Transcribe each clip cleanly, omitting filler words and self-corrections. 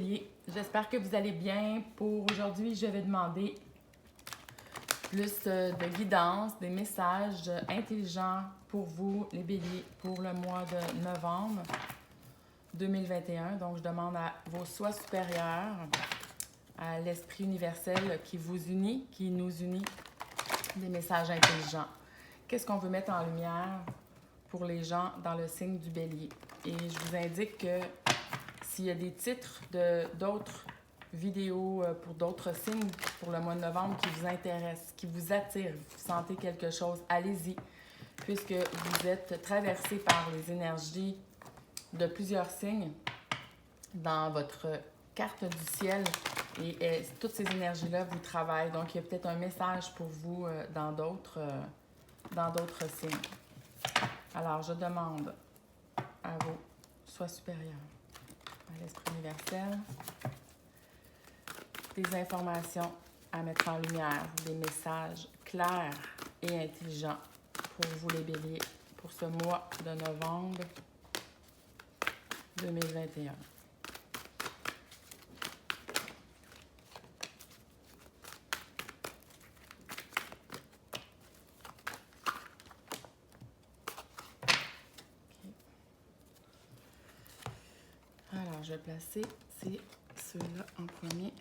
Bélier, j'espère que vous allez bien. Pour aujourd'hui, je vais demander plus de guidance, des messages intelligents pour vous, les Béliers, pour le mois de novembre 2021. Donc, je demande à vos soi supérieurs, à l'esprit universel qui vous unit, qui nous unit, des messages intelligents. Qu'est-ce qu'on veut mettre en lumière pour les gens dans le signe du Bélier? Et je vous indique que s'il y a des titres d'autres vidéos pour d'autres signes pour le mois de novembre qui vous intéressent, qui vous attirent, vous sentez quelque chose, allez-y, puisque vous êtes traversé par les énergies de plusieurs signes dans votre carte du ciel et toutes ces énergies-là vous travaillent. Donc, il y a peut-être un message pour vous dans d'autres signes. Alors, je demande à vos soi supérieurs, à l'esprit universel, des informations à mettre en lumière, des messages clairs et intelligents pour vous les Béliers pour ce mois de novembre 2021. Alors, je vais placer ceux-là en premier.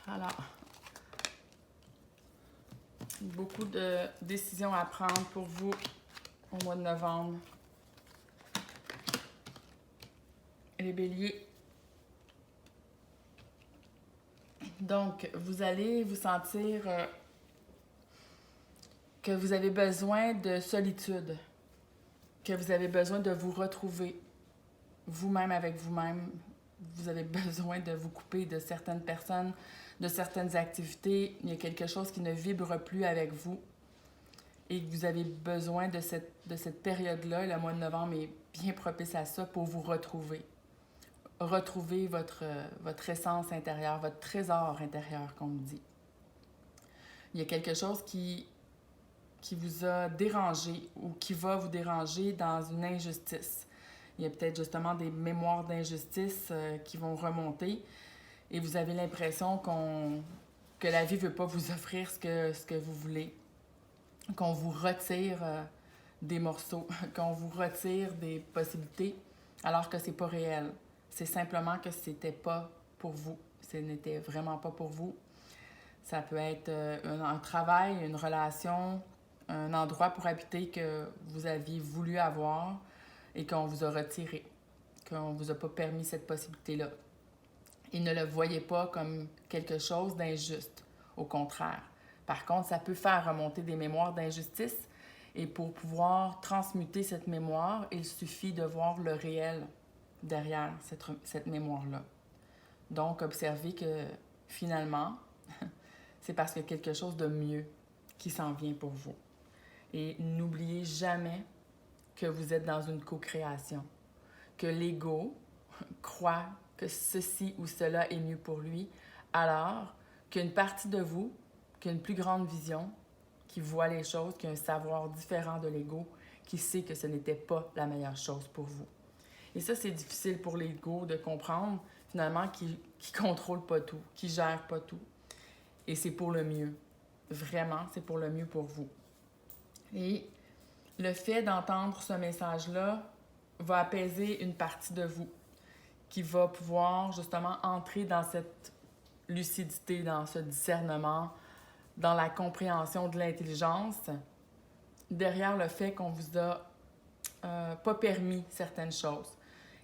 Alors, beaucoup de décisions à prendre pour vous au mois de novembre. Les Béliers. Donc, vous allez vous sentir que vous avez besoin de solitude, que vous avez besoin de vous retrouver vous-même avec vous-même. Vous avez besoin de vous couper de certaines personnes, de certaines activités. Il y a quelque chose qui ne vibre plus avec vous et que vous avez besoin de cette période-là. Le mois de novembre est bien propice à ça pour vous retrouver. Retrouver votre essence intérieure, votre trésor intérieur, comme on dit. Il y a quelque chose qui vous a dérangé ou qui va vous déranger dans une injustice. Il y a peut-être justement des mémoires d'injustice qui vont remonter et vous avez l'impression que la vie ne veut pas vous offrir ce que vous voulez, qu'on vous retire des morceaux, qu'on vous retire des possibilités alors que c'est pas réel. C'est simplement que c'était pas pour vous. Ce n'était vraiment pas pour vous. Ça peut être un travail, une relation, un endroit pour habiter que vous aviez voulu avoir et qu'on vous a retiré, qu'on ne vous a pas permis cette possibilité-là. Et ne le voyez pas comme quelque chose d'injuste, au contraire. Par contre, ça peut faire remonter des mémoires d'injustice et pour pouvoir transmuter cette mémoire, il suffit de voir le réel derrière cette mémoire-là. Donc, observez que finalement, c'est parce qu'il y a quelque chose de mieux qui s'en vient pour vous. Et n'oubliez jamais que vous êtes dans une co-création, que l'ego croit que ceci ou cela est mieux pour lui, alors qu'une partie de vous, qui a une plus grande vision, qui voit les choses, qui a un savoir différent de l'ego, qui sait que ce n'était pas la meilleure chose pour vous. Et ça, c'est difficile pour l'ego de comprendre, finalement, qui contrôle pas tout, qui gère pas tout. Et c'est pour le mieux. Vraiment, c'est pour le mieux pour vous. Et le fait d'entendre ce message-là va apaiser une partie de vous qui va pouvoir justement entrer dans cette lucidité, dans ce discernement, dans la compréhension de l'intelligence, derrière le fait qu'on vous a pas permis certaines choses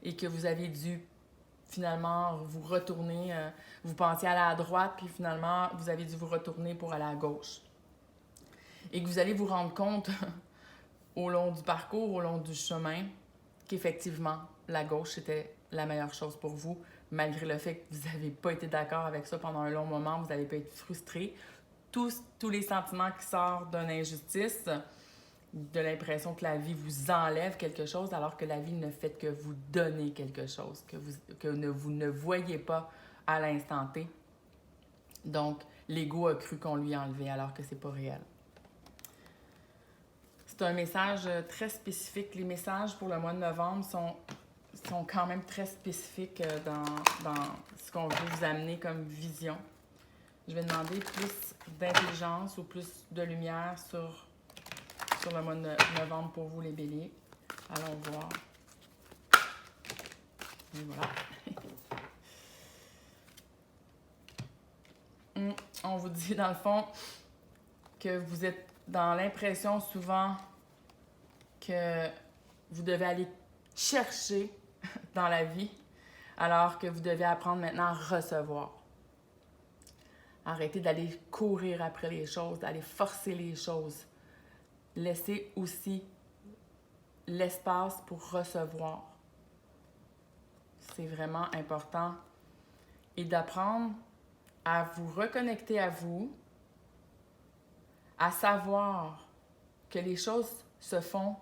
et que vous avez dû finalement vous retourner, vous pensiez aller à droite, puis finalement vous avez dû vous retourner pour aller à gauche. Et que vous allez vous rendre compte au long du parcours, au long du chemin, qu'effectivement, la gauche, c'était la meilleure chose pour vous, malgré le fait que vous n'avez pas été d'accord avec ça pendant un long moment, vous n'avez pas été frustré. Tous les sentiments qui sortent d'une injustice, de l'impression que la vie vous enlève quelque chose, alors que la vie ne fait que vous donner quelque chose, que vous ne voyez pas à l'instant T. Donc, l'ego a cru qu'on lui enlevait, alors que c'est pas réel. C'est un message très spécifique. Les messages pour le mois de novembre sont sont quand même très spécifiques dans ce qu'on veut vous amener comme vision. Je vais demander plus d'intelligence ou plus de lumière sur le mois de novembre pour vous, les béliers. Allons voir. Et voilà. On vous dit, dans le fond, que vous êtes dans l'impression souvent que vous devez aller chercher dans la vie, alors que vous devez apprendre maintenant à recevoir. Arrêtez d'aller courir après les choses, d'aller forcer les choses. Laissez aussi l'espace pour recevoir. C'est vraiment important. Et d'apprendre à vous reconnecter à vous, à savoir que les choses se font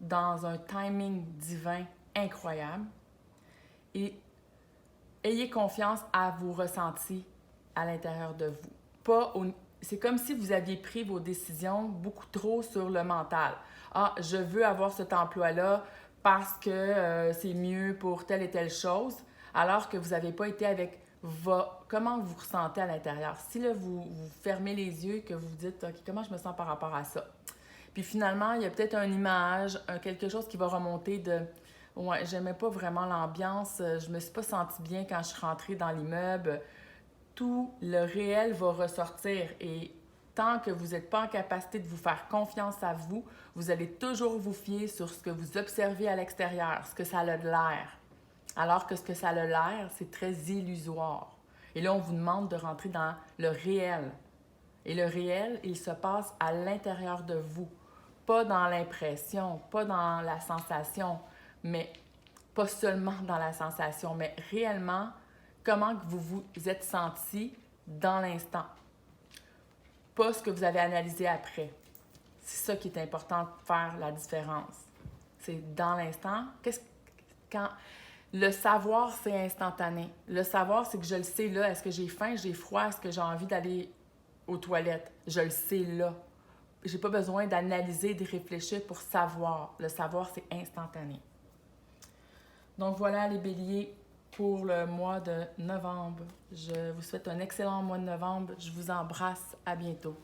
dans un timing divin incroyable et ayez confiance à vos ressentis à l'intérieur de vous. C'est comme si vous aviez pris vos décisions beaucoup trop sur le mental. Ah, je veux avoir cet emploi-là parce que c'est mieux pour telle et telle chose, alors que vous n'avez pas été avec comment vous ressentez à l'intérieur. Si là, vous fermez les yeux et que vous vous dites « OK, comment je me sens par rapport à ça? » Puis finalement, il y a peut-être une image, quelque chose qui va remonter de « Ouais, j'aimais pas vraiment l'ambiance, je me suis pas sentie bien quand je suis rentrée dans l'immeuble. » Tout le réel va ressortir et tant que vous n'êtes pas en capacité de vous faire confiance à vous, vous allez toujours vous fier sur ce que vous observez à l'extérieur, ce que ça a de l'air. Alors que ce que ça a l'air, c'est très illusoire. Et là, on vous demande de rentrer dans le réel. Et le réel, il se passe à l'intérieur de vous. Pas dans l'impression, pas dans la sensation, mais pas seulement dans la sensation, mais réellement, comment vous vous êtes senti dans l'instant. Pas ce que vous avez analysé après. C'est ça qui est important de faire la différence. C'est dans l'instant. Quand le savoir, c'est instantané. Le savoir, c'est que je le sais là. Est-ce que j'ai faim, j'ai froid, est-ce que j'ai envie d'aller aux toilettes? Je le sais là. J'ai pas besoin d'analyser, de réfléchir pour savoir. Le savoir, c'est instantané. Donc voilà les béliers pour le mois de novembre. Je vous souhaite un excellent mois de novembre. Je vous embrasse. À bientôt.